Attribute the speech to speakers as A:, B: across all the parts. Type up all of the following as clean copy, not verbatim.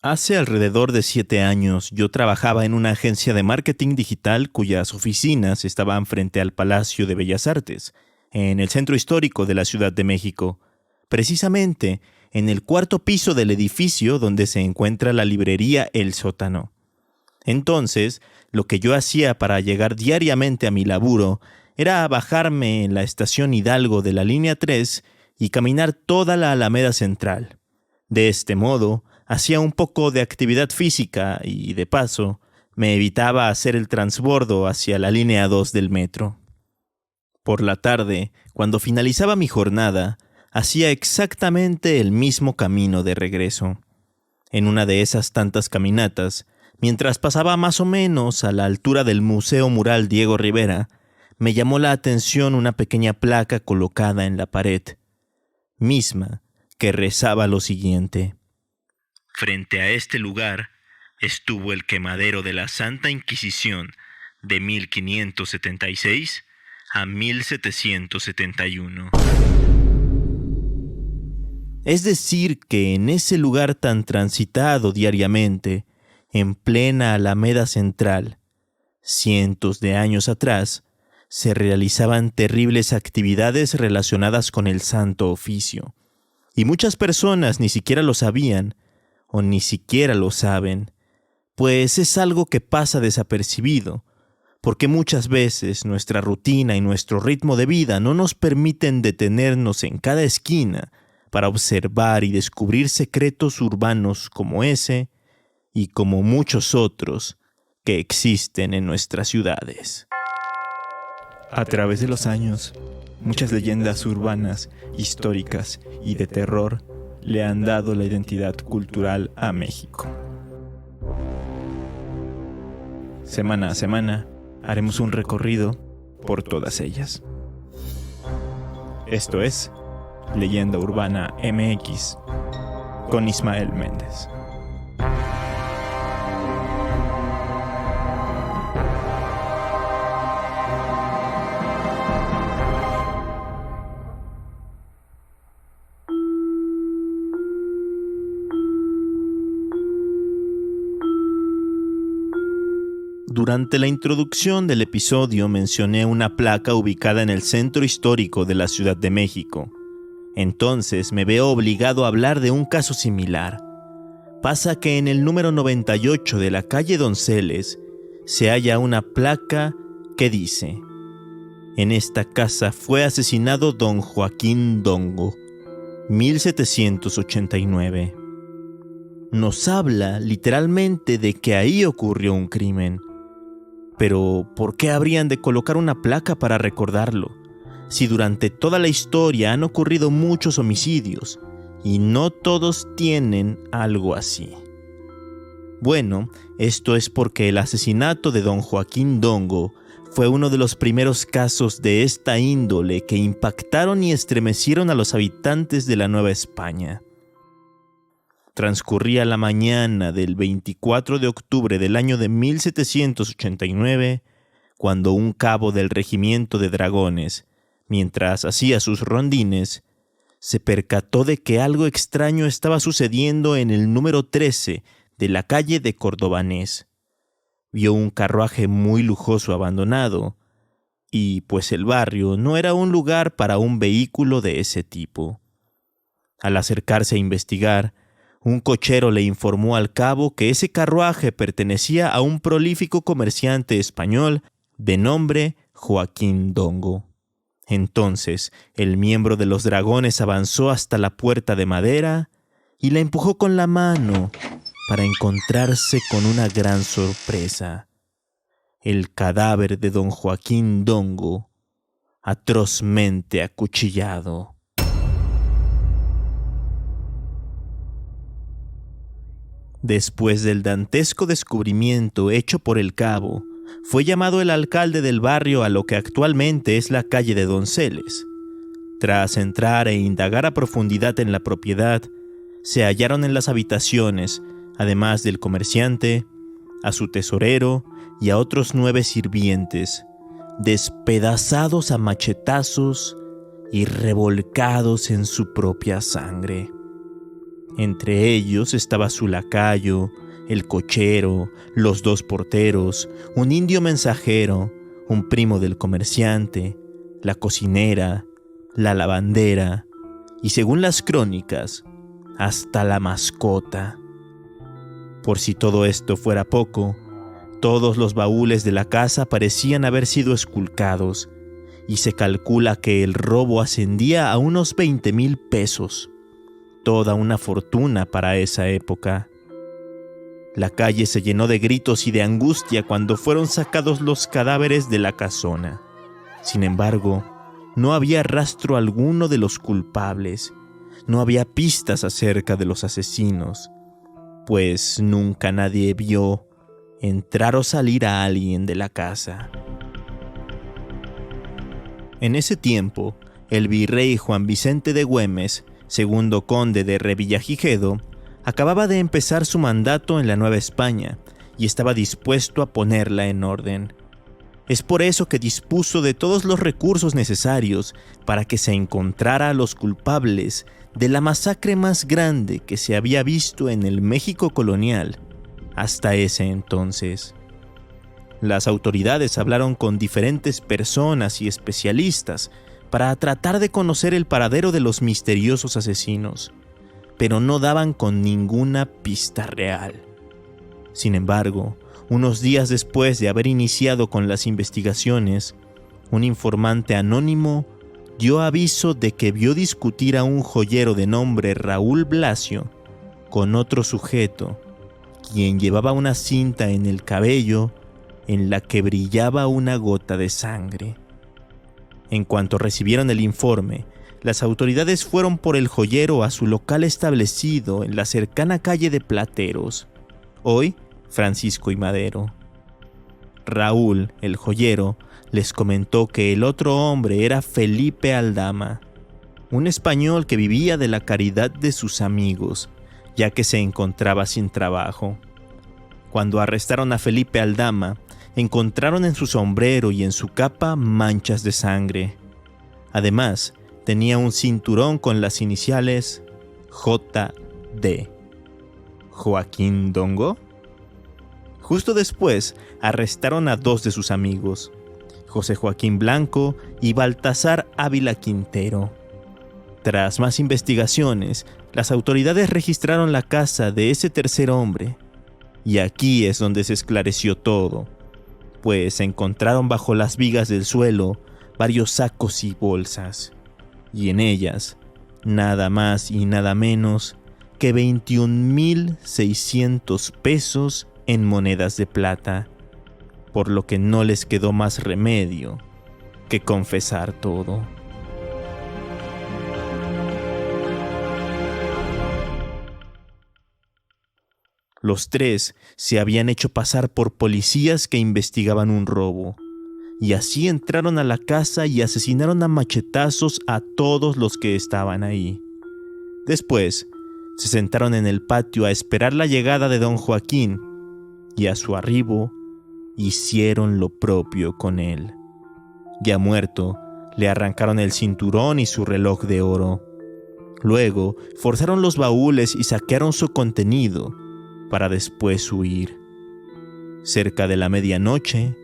A: Hace alrededor de 7 años yo trabajaba en una agencia de marketing digital cuyas oficinas estaban frente al Palacio de Bellas Artes, en el centro histórico de la Ciudad de México, precisamente en el cuarto piso del edificio donde se encuentra la librería El Sótano. Entonces, lo que yo hacía para llegar diariamente a mi laburo era bajarme en la estación Hidalgo de la línea 3 y caminar toda la Alameda Central. De este modo, hacía un poco de actividad física y, de paso, me evitaba hacer el transbordo hacia la línea 2 del metro. Por la tarde, cuando finalizaba mi jornada, hacía exactamente el mismo camino de regreso. En una de esas tantas caminatas, mientras pasaba más o menos a la altura del Museo Mural Diego Rivera, me llamó la atención una pequeña placa colocada en la pared, misma que rezaba lo siguiente: frente a este lugar estuvo el quemadero de la Santa Inquisición de 1576 a 1771. Es decir, que en ese lugar tan transitado diariamente, en plena Alameda Central, cientos de años atrás, se realizaban terribles actividades relacionadas con el Santo Oficio. Y muchas personas ni siquiera lo sabían, o ni siquiera lo saben, pues es algo que pasa desapercibido, porque muchas veces nuestra rutina y nuestro ritmo de vida no nos permiten detenernos en cada esquina para observar y descubrir secretos urbanos como ese y como muchos otros que existen en nuestras ciudades. A través de los años, muchas leyendas urbanas, históricas y de terror le han dado la identidad cultural a México. Semana a semana, haremos un recorrido por todas ellas. Esto es Leyenda Urbana MX con Ismael Méndez. Durante la introducción del episodio mencioné una placa ubicada en el centro histórico de la Ciudad de México. Entonces me veo obligado a hablar de un caso similar. Pasa que en el número 98 de la calle Donceles se halla una placa que dice: en esta casa fue asesinado don Joaquín Dongo, 1789. Nos habla literalmente de que ahí ocurrió un crimen. Pero, ¿por qué habrían de colocar una placa para recordarlo? Si durante toda la historia han ocurrido muchos homicidios, y no todos tienen algo así. Bueno, esto es porque el asesinato de don Joaquín Dongo fue uno de los primeros casos de esta índole que impactaron y estremecieron a los habitantes de la Nueva España. Transcurría la mañana del 24 de octubre del año de 1789, cuando un cabo del regimiento de dragones, mientras hacía sus rondines, se percató de que algo extraño estaba sucediendo en el número 13 de la calle de Cordobanés. Vio un carruaje muy lujoso abandonado, y pues el barrio no era un lugar para un vehículo de ese tipo. Al acercarse a investigar, un cochero le informó al cabo que ese carruaje pertenecía a un prolífico comerciante español de nombre Joaquín Dongo. Entonces, el miembro de los dragones avanzó hasta la puerta de madera y la empujó con la mano para encontrarse con una gran sorpresa: el cadáver de don Joaquín Dongo, atrozmente acuchillado. Después del dantesco descubrimiento hecho por el cabo, fue llamado el alcalde del barrio a lo que actualmente es la calle de Donceles. Tras entrar e indagar a profundidad en la propiedad, se hallaron en las habitaciones, además del comerciante, a su tesorero y a otros 9 sirvientes, despedazados a machetazos y revolcados en su propia sangre. Entre ellos estaba su lacayo, el cochero, los 2 porteros, un indio mensajero, un primo del comerciante, la cocinera, la lavandera y, según las crónicas, hasta la mascota. Por si todo esto fuera poco, todos los baúles de la casa parecían haber sido esculcados y se calcula que el robo ascendía a unos 20,000 pesos, toda una fortuna para esa época. La calle se llenó de gritos y de angustia cuando fueron sacados los cadáveres de la casona. Sin embargo, no había rastro alguno de los culpables, no había pistas acerca de los asesinos, pues nunca nadie vio entrar o salir a alguien de la casa. En ese tiempo, el virrey Juan Vicente de Güemes, segundo conde de Revillagigedo, acababa de empezar su mandato en la Nueva España y estaba dispuesto a ponerla en orden. Es por eso que dispuso de todos los recursos necesarios para que se encontrara a los culpables de la masacre más grande que se había visto en el México colonial hasta ese entonces. Las autoridades hablaron con diferentes personas y especialistas para tratar de conocer el paradero de los misteriosos asesinos, pero no daban con ninguna pista real. Sin embargo, unos días después de haber iniciado con las investigaciones, un informante anónimo dio aviso de que vio discutir a un joyero de nombre Raúl Blasio con otro sujeto, quien llevaba una cinta en el cabello en la que brillaba una gota de sangre. En cuanto recibieron el informe, las autoridades fueron por el joyero a su local establecido en la cercana calle de Plateros, hoy Francisco y Madero. Raúl, el joyero, les comentó que el otro hombre era Felipe Aldama, un español que vivía de la caridad de sus amigos, ya que se encontraba sin trabajo. Cuando arrestaron a Felipe Aldama, encontraron en su sombrero y en su capa manchas de sangre. Además, tenía un cinturón con las iniciales JD. ¿Joaquín Dongo? Justo después, arrestaron a 2 de sus amigos, José Joaquín Blanco y Baltasar Ávila Quintero. Tras más investigaciones, las autoridades registraron la casa de ese tercer hombre, y aquí es donde se esclareció todo, pues se encontraron bajo las vigas del suelo varios sacos y bolsas, y en ellas nada más y nada menos que 21,600 pesos en monedas de plata, por lo que no les quedó más remedio que confesar todo. Los 3 se habían hecho pasar por policías que investigaban un robo, y así entraron a la casa y asesinaron a machetazos a todos los que estaban ahí. Después, se sentaron en el patio a esperar la llegada de don Joaquín, y a su arribo, hicieron lo propio con él. Ya muerto, le arrancaron el cinturón y su reloj de oro. Luego, forzaron los baúles y saquearon su contenido, para después huir. Cerca de la medianoche,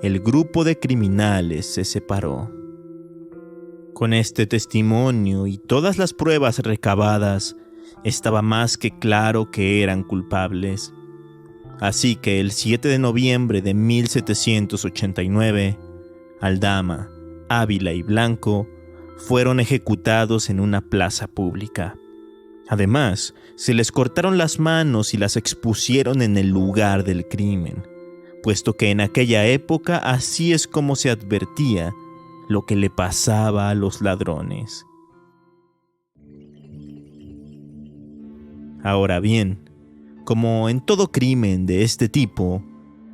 A: el grupo de criminales se separó. Con este testimonio y todas las pruebas recabadas, estaba más que claro que eran culpables. Así que el 7 de noviembre de 1789, Aldama, Ávila y Blanco fueron ejecutados en una plaza pública. Además, se les cortaron las manos y las expusieron en el lugar del crimen, puesto que en aquella época así es como se advertía lo que le pasaba a los ladrones. Ahora bien, como en todo crimen de este tipo,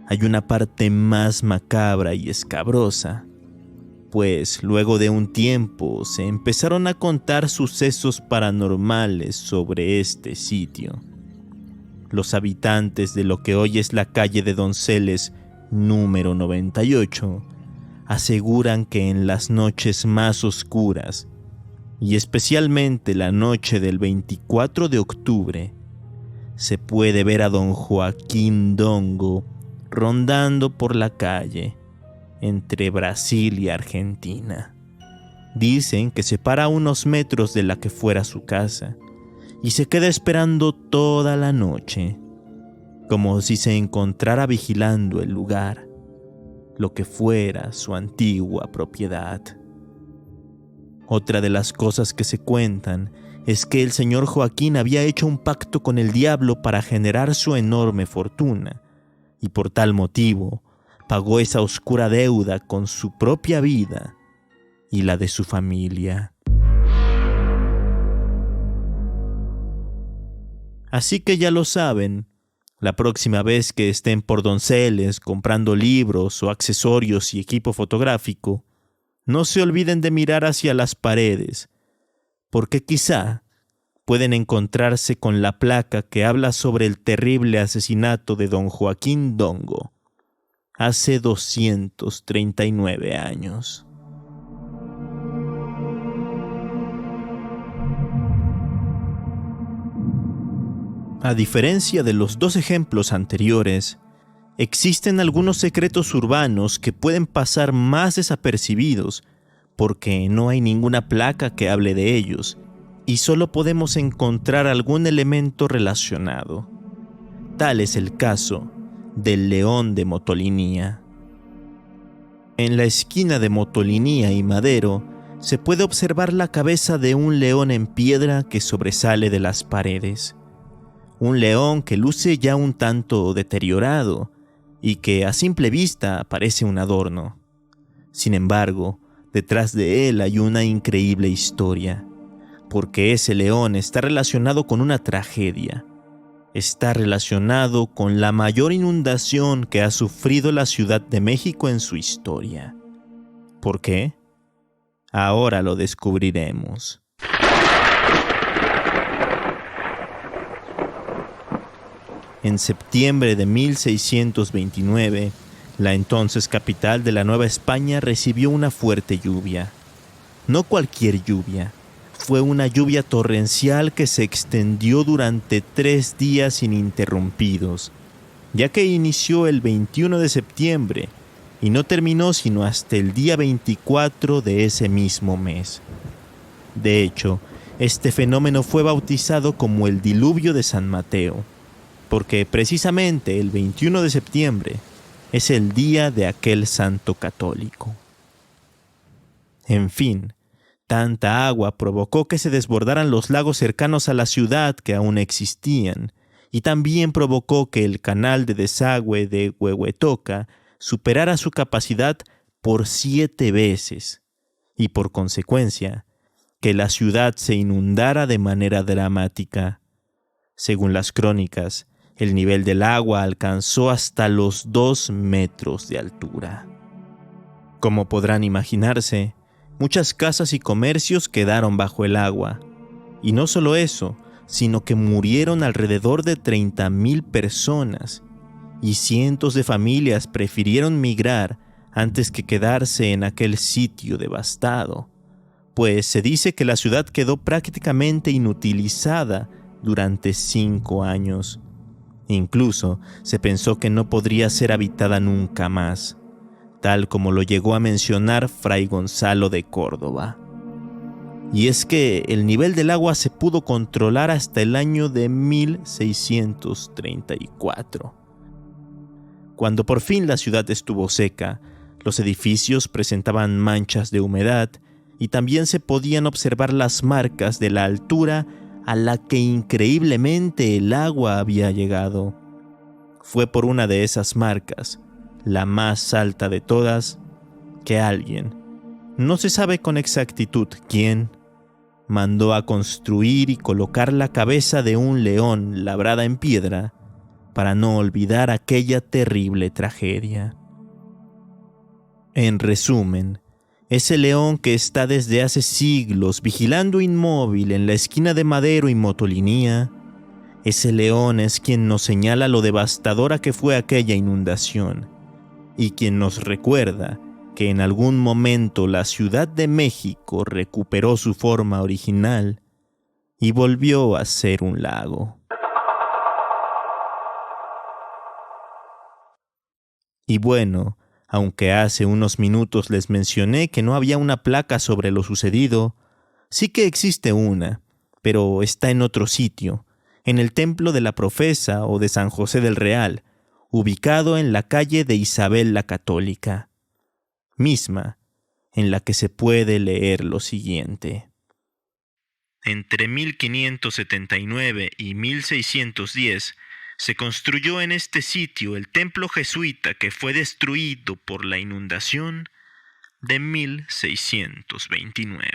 A: hay una parte más macabra y escabrosa, pues luego de un tiempo se empezaron a contar sucesos paranormales sobre este sitio. Los habitantes de lo que hoy es la calle de Donceles número 98 aseguran que en las noches más oscuras y especialmente la noche del 24 de octubre, se puede ver a don Joaquín Dongo rondando por la calle entre Brasil y Argentina. Dicen que se para a unos metros de la que fuera su casa y se queda esperando toda la noche, como si se encontrara vigilando el lugar, lo que fuera su antigua propiedad. Otra de las cosas que se cuentan es que el señor Joaquín había hecho un pacto con el diablo para generar su enorme fortuna, y por tal motivo pagó esa oscura deuda con su propia vida y la de su familia. Así que ya lo saben, la próxima vez que estén por Donceles comprando libros o accesorios y equipo fotográfico, no se olviden de mirar hacia las paredes, porque quizá pueden encontrarse con la placa que habla sobre el terrible asesinato de don Joaquín Dongo hace 239 años. A diferencia de los dos ejemplos anteriores, existen algunos secretos urbanos que pueden pasar más desapercibidos porque no hay ninguna placa que hable de ellos y solo podemos encontrar algún elemento relacionado. Tal es el caso del León de Motolinía. En la esquina de Motolinía y Madero se puede observar la cabeza de un león en piedra que sobresale de las paredes. Un león que luce ya un tanto deteriorado y que a simple vista parece un adorno. Sin embargo, detrás de él hay una increíble historia, porque ese león está relacionado con una tragedia. Está relacionado con la mayor inundación que ha sufrido la Ciudad de México en su historia. ¿Por qué? Ahora lo descubriremos. En septiembre de 1629, la entonces capital de la Nueva España recibió una fuerte lluvia. No cualquier lluvia, fue una lluvia torrencial que se extendió durante 3 días ininterrumpidos, ya que inició el 21 de septiembre y no terminó sino hasta el día 24 de ese mismo mes. De hecho, este fenómeno fue bautizado como el Diluvio de San Mateo, porque precisamente el 21 de septiembre es el día de aquel santo católico. En fin, tanta agua provocó que se desbordaran los lagos cercanos a la ciudad que aún existían, y también provocó que el canal de desagüe de Huehuetoca superara su capacidad por 7 veces, y por consecuencia, que la ciudad se inundara de manera dramática. Según las crónicas, el nivel del agua alcanzó hasta los 2 metros de altura. Como podrán imaginarse, muchas casas y comercios quedaron bajo el agua. Y no solo eso, sino que murieron alrededor de 30,000 personas, y cientos de familias prefirieron migrar antes que quedarse en aquel sitio devastado, pues se dice que la ciudad quedó prácticamente inutilizada durante 5 años. Incluso se pensó que no podría ser habitada nunca más, tal como lo llegó a mencionar Fray Gonzalo de Córdoba. Y es que el nivel del agua se pudo controlar hasta el año de 1634. Cuando por fin la ciudad estuvo seca, los edificios presentaban manchas de humedad y también se podían observar las marcas de la altura a la que increíblemente el agua había llegado. Fue por una de esas marcas, la más alta de todas, que alguien, no se sabe con exactitud quién, mandó a construir y colocar la cabeza de un león labrada en piedra para no olvidar aquella terrible tragedia. En resumen, ese león que está desde hace siglos vigilando inmóvil en la esquina de Madero y Motolinía, ese león es quien nos señala lo devastadora que fue aquella inundación y quien nos recuerda que en algún momento la Ciudad de México recuperó su forma original y volvió a ser un lago. Y bueno, aunque hace unos minutos les mencioné que no había una placa sobre lo sucedido, sí que existe una, pero está en otro sitio, en el Templo de la Profesa o de San José del Real, ubicado en la calle de Isabel la Católica, misma en la que se puede leer lo siguiente. Entre 1579 y 1610 se construyó en este sitio el templo jesuita que fue destruido por la inundación de 1629.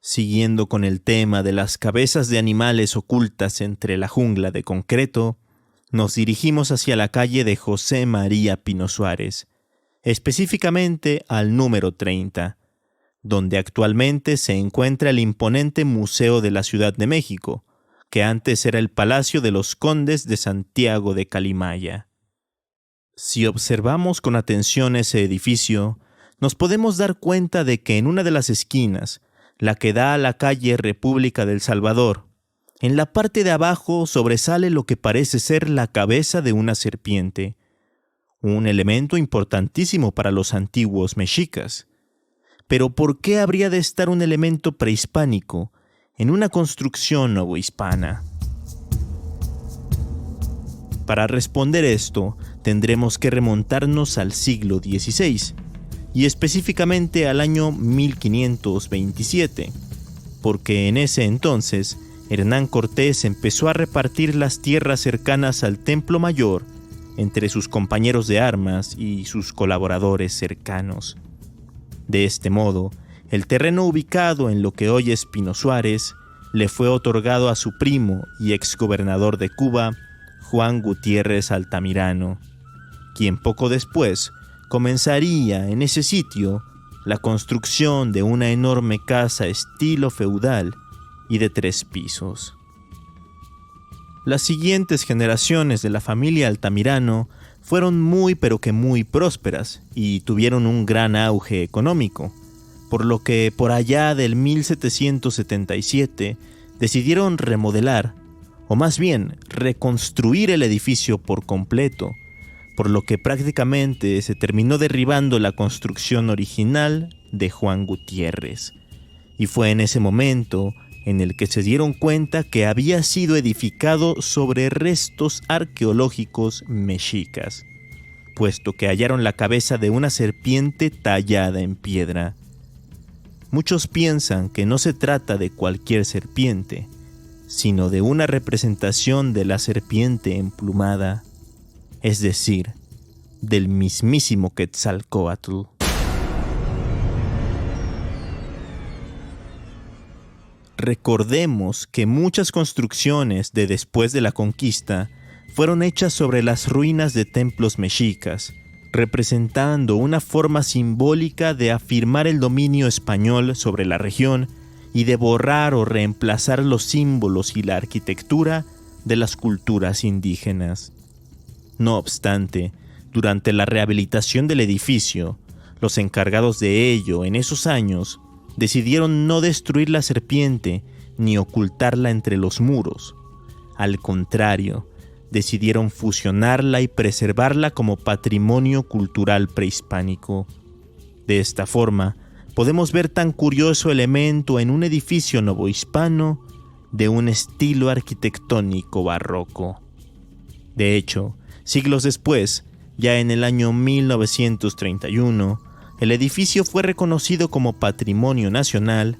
A: Siguiendo con el tema de las cabezas de animales ocultas entre la jungla de concreto, nos dirigimos hacia la calle de José María Pino Suárez, específicamente al número 30, donde actualmente se encuentra el imponente Museo de la Ciudad de México, que antes era el Palacio de los Condes de Santiago de Calimaya. Si observamos con atención ese edificio, nos podemos dar cuenta de que en una de las esquinas, la que da a la calle República del Salvador, en la parte de abajo sobresale lo que parece ser la cabeza de una serpiente, un elemento importantísimo para los antiguos mexicas. Pero ¿por qué habría de estar un elemento prehispánico en una construcción novohispana? Para responder esto, tendremos que remontarnos al siglo XVI, y específicamente al año 1527, porque en ese entonces Hernán Cortés empezó a repartir las tierras cercanas al Templo Mayor entre sus compañeros de armas y sus colaboradores cercanos. De este modo, el terreno ubicado en lo que hoy es Pino Suárez le fue otorgado a su primo y exgobernador de Cuba, Juan Gutiérrez Altamirano, quien poco después comenzaría en ese sitio la construcción de una enorme casa estilo feudal y de 3 pisos. Las siguientes generaciones de la familia Altamirano fueron muy pero que muy prósperas y tuvieron un gran auge económico, por lo que por allá del 1777 decidieron remodelar, o más bien reconstruir el edificio por completo, por lo que prácticamente se terminó derribando la construcción original de Juan Gutiérrez. Y fue en ese momento en el que se dieron cuenta que había sido edificado sobre restos arqueológicos mexicas, puesto que hallaron la cabeza de una serpiente tallada en piedra. Muchos piensan que no se trata de cualquier serpiente, sino de una representación de la serpiente emplumada, es decir, del mismísimo Quetzalcóatl. Recordemos que muchas construcciones de después de la conquista fueron hechas sobre las ruinas de templos mexicas, representando una forma simbólica de afirmar el dominio español sobre la región y de borrar o reemplazar los símbolos y la arquitectura de las culturas indígenas. No obstante, durante la rehabilitación del edificio, los encargados de ello en esos años decidieron no destruir la serpiente ni ocultarla entre los muros. Al contrario, decidieron fusionarla y preservarla como patrimonio cultural prehispánico. De esta forma, podemos ver tan curioso elemento en un edificio novohispano de un estilo arquitectónico barroco. De hecho, siglos después, ya en el año 1931, el edificio fue reconocido como Patrimonio Nacional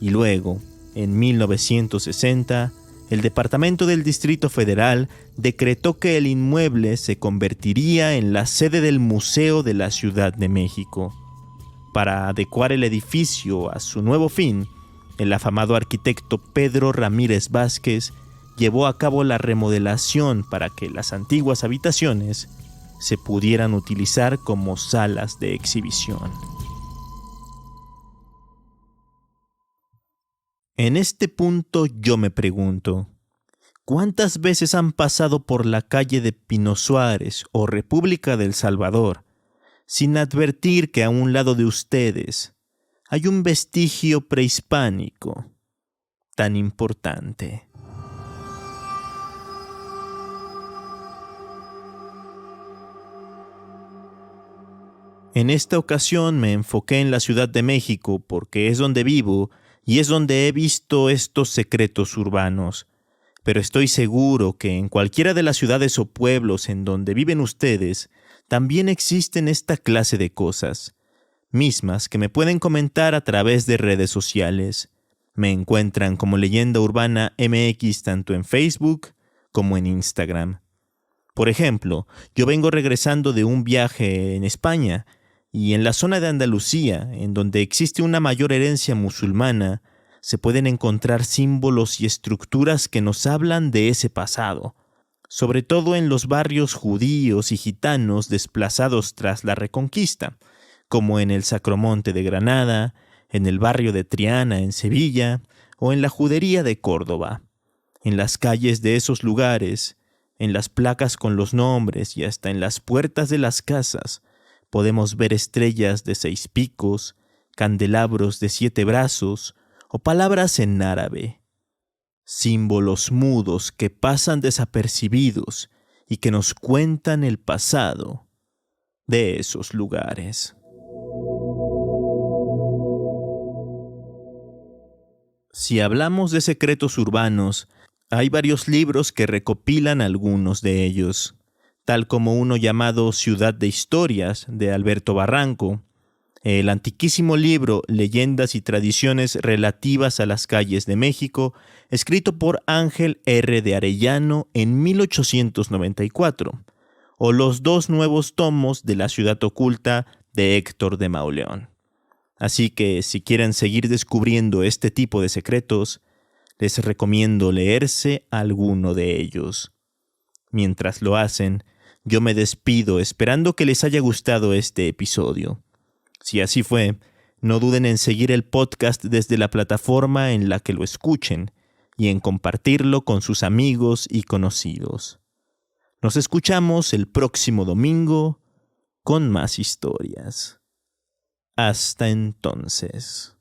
A: y luego, en 1960, el Departamento del Distrito Federal decretó que el inmueble se convertiría en la sede del Museo de la Ciudad de México. Para adecuar el edificio a su nuevo fin, el afamado arquitecto Pedro Ramírez Vázquez llevó a cabo la remodelación para que las antiguas habitaciones se pudieran utilizar como salas de exhibición. En este punto yo me pregunto, ¿cuántas veces han pasado por la calle de Pino Suárez o República del Salvador sin advertir que a un lado de ustedes hay un vestigio prehispánico tan importante? En esta ocasión me enfoqué en la Ciudad de México porque es donde vivo y es donde he visto estos secretos urbanos. Pero estoy seguro que en cualquiera de las ciudades o pueblos en donde viven ustedes, también existen esta clase de cosas, mismas que me pueden comentar a través de redes sociales. Me encuentran como Leyenda Urbana MX tanto en Facebook como en Instagram. Por ejemplo, yo vengo regresando de un viaje en España y en la zona de Andalucía, en donde existe una mayor herencia musulmana, se pueden encontrar símbolos y estructuras que nos hablan de ese pasado, sobre todo en los barrios judíos y gitanos desplazados tras la Reconquista, como en el Sacromonte de Granada, en el barrio de Triana en Sevilla o en la Judería de Córdoba. En las calles de esos lugares, en las placas con los nombres y hasta en las puertas de las casas, podemos ver estrellas de 6 picos, candelabros de 7 brazos o palabras en árabe. Símbolos mudos que pasan desapercibidos y que nos cuentan el pasado de esos lugares. Si hablamos de secretos urbanos, hay varios libros que recopilan algunos de ellos, tal como uno llamado Ciudad de Historias, de Alberto Barranco, el antiquísimo libro Leyendas y Tradiciones Relativas a las Calles de México, escrito por Ángel R. de Arellano en 1894, o los 2 nuevos tomos de La Ciudad Oculta de Héctor de Mauleón. Así que si quieren seguir descubriendo este tipo de secretos, les recomiendo leerse alguno de ellos. Mientras lo hacen, yo me despido esperando que les haya gustado este episodio. Si así fue, no duden en seguir el podcast desde la plataforma en la que lo escuchen y en compartirlo con sus amigos y conocidos. Nos escuchamos el próximo domingo con más historias. Hasta entonces.